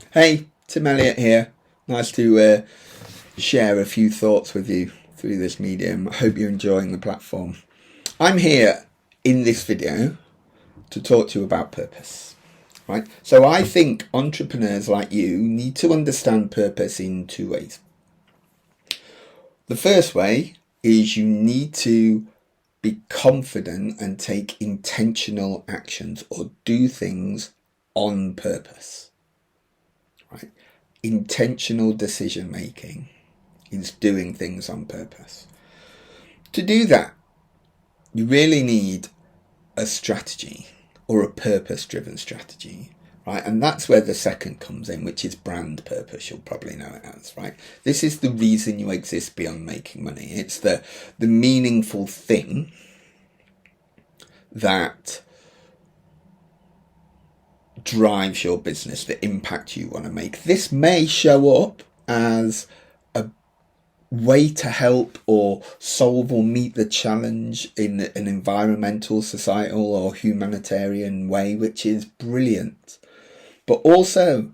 Hey, Tim Elliott here. Nice to share a few thoughts with you through this medium. I hope you're enjoying the platform. I'm here in this video to talk to you about purpose. Right? So I think entrepreneurs like you need to understand purpose in two ways. The first way is you need to be confident and take intentional actions or do things on purpose. Right? Intentional decision making is doing things on purpose. To do that, you really need a strategy or a purpose-driven strategy, right? And that's where the second comes in, which is brand purpose. You'll probably know it as, right? This is the reason you exist beyond making money. It's the meaningful thing that drives your business, the impact you want to make. This may show up as a way to help or solve or meet the challenge in an environmental, societal or humanitarian way, which is brilliant. But also,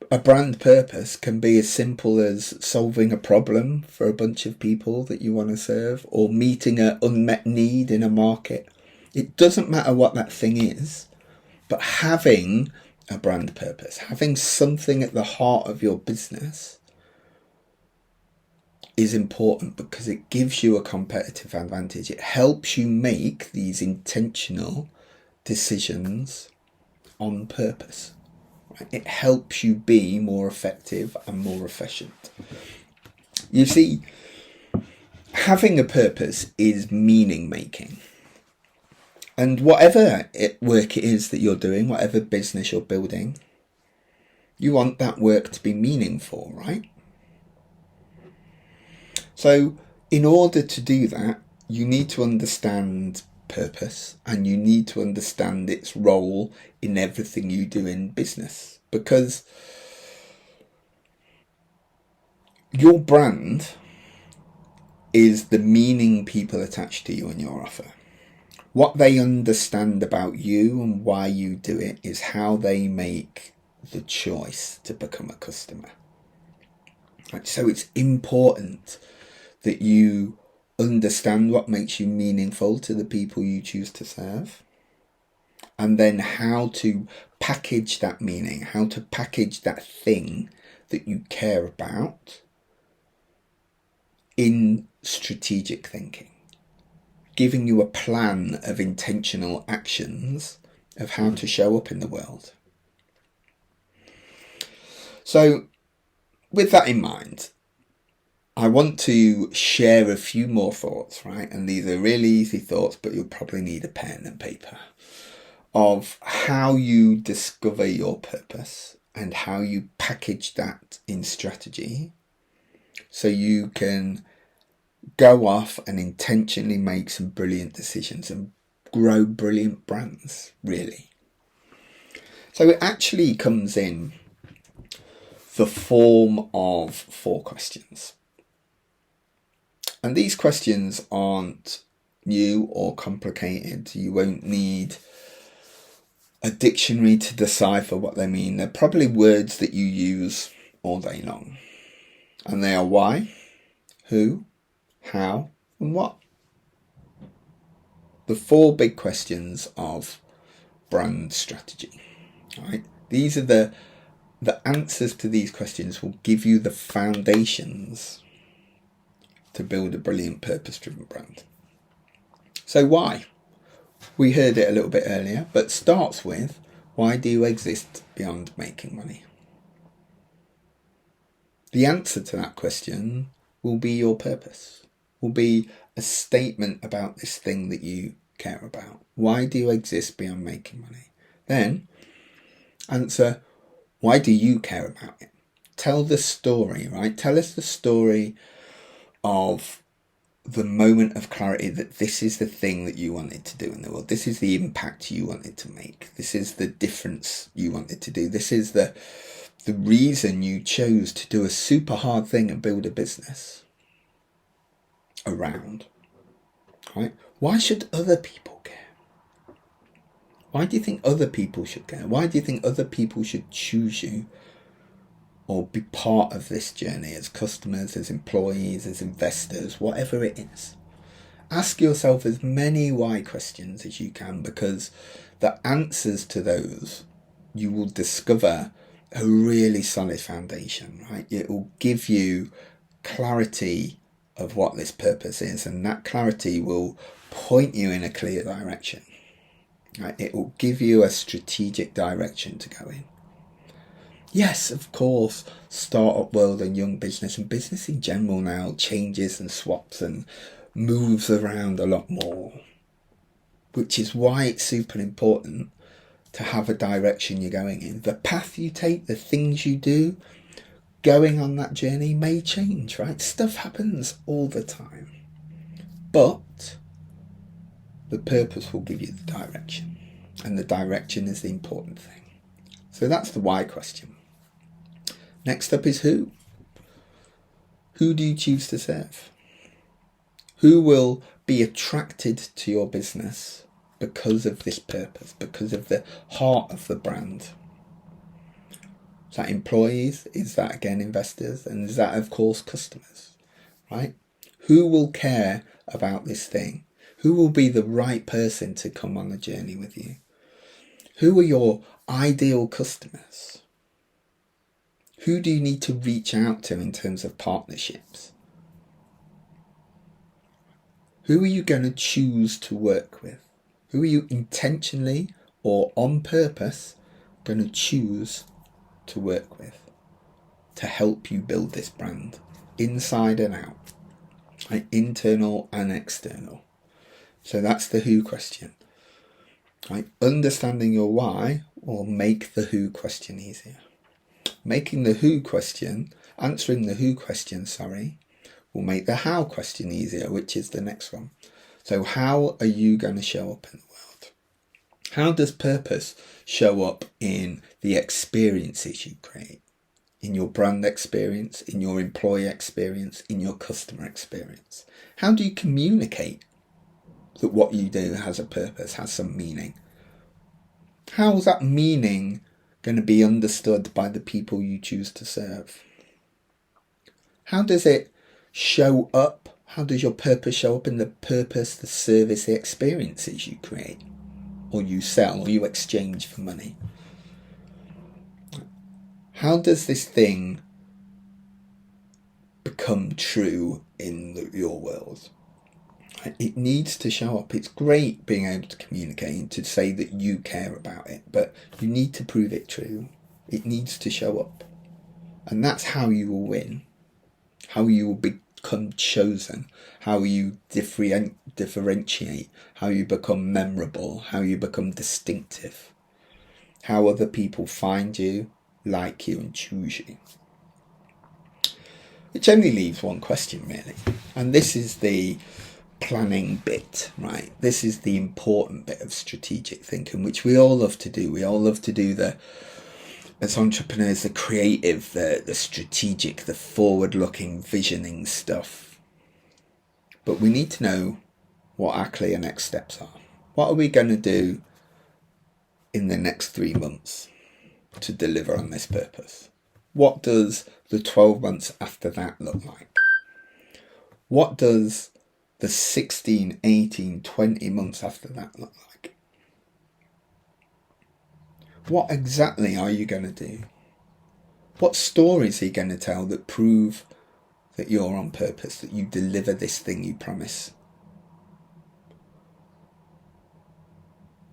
a brand purpose can be as simple as solving a problem for a bunch of people that you want to serve or meeting an unmet need in a market. It doesn't matter what that thing is, but having a brand purpose, having something at the heart of your business is important because it gives you a competitive advantage. It helps you make these intentional decisions on purpose. Right? It helps you be more effective and more efficient. You see, having a purpose is meaning making. And whatever work it is that you're doing, whatever business you're building, you want that work to be meaningful, right? So in order to do that, you need to understand purpose and you need to understand its role in everything you do in business, because your brand is the meaning people attach to you and your offer. What they understand about you and why you do it is how they make the choice to become a customer. Right? So it's important that you understand what makes you meaningful to the people you choose to serve, and then how to package that meaning, how to package that thing that you care about in strategic thinking, giving you a plan of intentional actions of how to show up in the world. So with that in mind, I want to share a few more thoughts, right? And these are really easy thoughts, but you'll probably need a pen and paper, of how you discover your purpose and how you package that in strategy so you can go off and intentionally make some brilliant decisions and grow brilliant brands, really. So it actually comes in the form of 4 questions. And these questions aren't new or complicated. You won't need a dictionary to decipher what they mean. They're probably words that you use all day long. And they are why, who, how, and what. The 4 big questions of brand strategy. Right? These are the answers to these questions will give you the foundations to build a brilliant purpose-driven brand. So why? We heard it a little bit earlier, but starts with, why do you exist beyond making money? The answer to that question will be your purpose, will be a statement about this thing that you care about. Why do you exist beyond making money? Then answer, why do you care about it? Tell the story, right? Tell us the story of the moment of clarity that this is the thing that you wanted to do in the world. This is the impact you wanted to make. This is the difference you wanted to do. This is the reason you chose to do a super hard thing and build a business around. Right? Why should other people care? Why do you think other people should go? Why do you think other people should choose you or be part of this journey as customers, as employees, as investors, whatever it is? Ask yourself as many why questions as you can, because the answers to those, you will discover a really solid foundation, right? It will give you clarity of what this purpose is, and that clarity will point you in a clear direction. Right? It will give you a strategic direction to go in. Yes, of course, startup world and young business and business in general now changes and swaps and moves around a lot more, which is why it's super important to have a direction you're going in. The path you take, the things you do, going on that journey may change, right? Stuff happens all the time, but the purpose will give you the direction, and the direction is the important thing. So that's the why question. Next up is who. Who do you choose to serve? Who will be attracted to your business because of this purpose, because of the heart of the brand? Is that employees? Is that, again, investors? And is that, of course, customers, right? Who will care about this thing? Who will be the right person to come on the journey with you? Who are your ideal customers? Who do you need to reach out to in terms of partnerships? Who are you going to choose to work with? Who are you intentionally or on purpose going to choose to work with to help you build this brand inside and out, like internal and external? So that's the who question. Right? Understanding your why will make the who question easier. Making the who question, answering the who question, will make the how question easier, which is the next one. So how are you going to show up in the world? How does purpose show up in the experiences you create? In your brand experience, in your employee experience, in your customer experience? How do you communicate that what you do has a purpose, has some meaning? How is that meaning going to be understood by the people you choose to serve? How does it show up? How does your purpose show up in the purpose, the service, the experiences you create, or you sell, or you exchange for money? How does this thing become true in your world? It needs to show up. It's great being able to communicate and to say that you care about it, but you need to prove it true. It needs to show up. And that's how you will win, how you will become chosen, how you differentiate, how you become memorable, how you become distinctive, how other people find you, like you, and choose you. Which only leaves one question, really. And this is the planning bit, right? This is the important bit of strategic thinking, which we all love to do. We all love to do as entrepreneurs, the creative, the strategic, the forward-looking, visioning stuff. But we need to know what our clear next steps are. What are we going to do in the next 3 months to deliver on this purpose? What does the 12 months after that look like? What does the 16, 18, 20 months after that look like? What exactly are you going to do? What stories are you going to tell that prove that you're on purpose, that you deliver this thing you promise?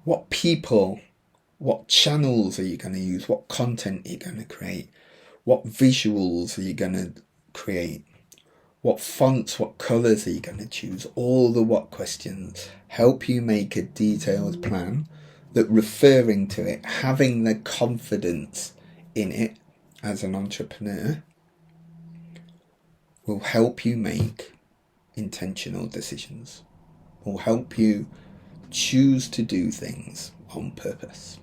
What people, what channels are you going to use? What content are you going to create? What visuals are you going to create? What fonts, what colours are you going to choose? All the what questions help you make a detailed plan that, referring to it, having the confidence in it as an entrepreneur, will help you make intentional decisions, will help you choose to do things on purpose.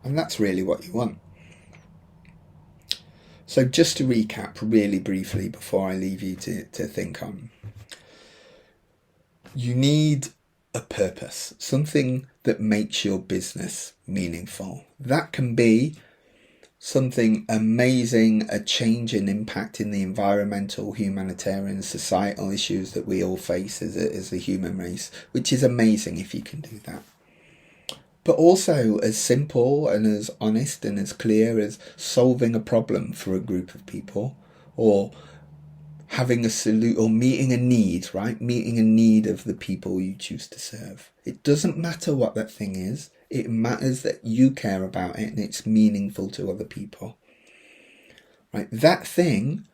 And that's really what you want. So just to recap really briefly before I leave you to think on. You need a purpose, something that makes your business meaningful. That can be something amazing, a change in impact in the environmental, humanitarian, societal issues that we all face as a human race, which is amazing if you can do that. But also as simple and as honest and as clear as solving a problem for a group of people, or having a solution, or meeting a need, right? Meeting a need of the people you choose to serve. It doesn't matter what that thing is. It matters that you care about it and it's meaningful to other people. Right? That thing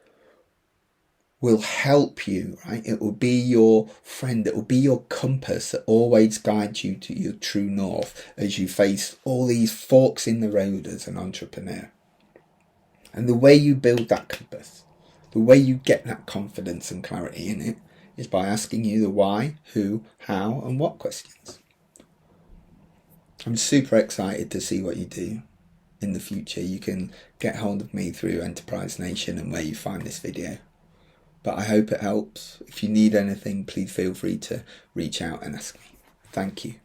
will help you, right? It will be your friend. It will be your compass that always guides you to your true north as you face all these forks in the road as an entrepreneur. And the way you build that compass, the way you get that confidence and clarity in it, is by asking you the why, who, how, and what questions. I'm super excited to see what you do in the future. You can get hold of me through Enterprise Nation and where you find this video. But I hope it helps. If you need anything, please feel free to reach out and ask me. Thank you.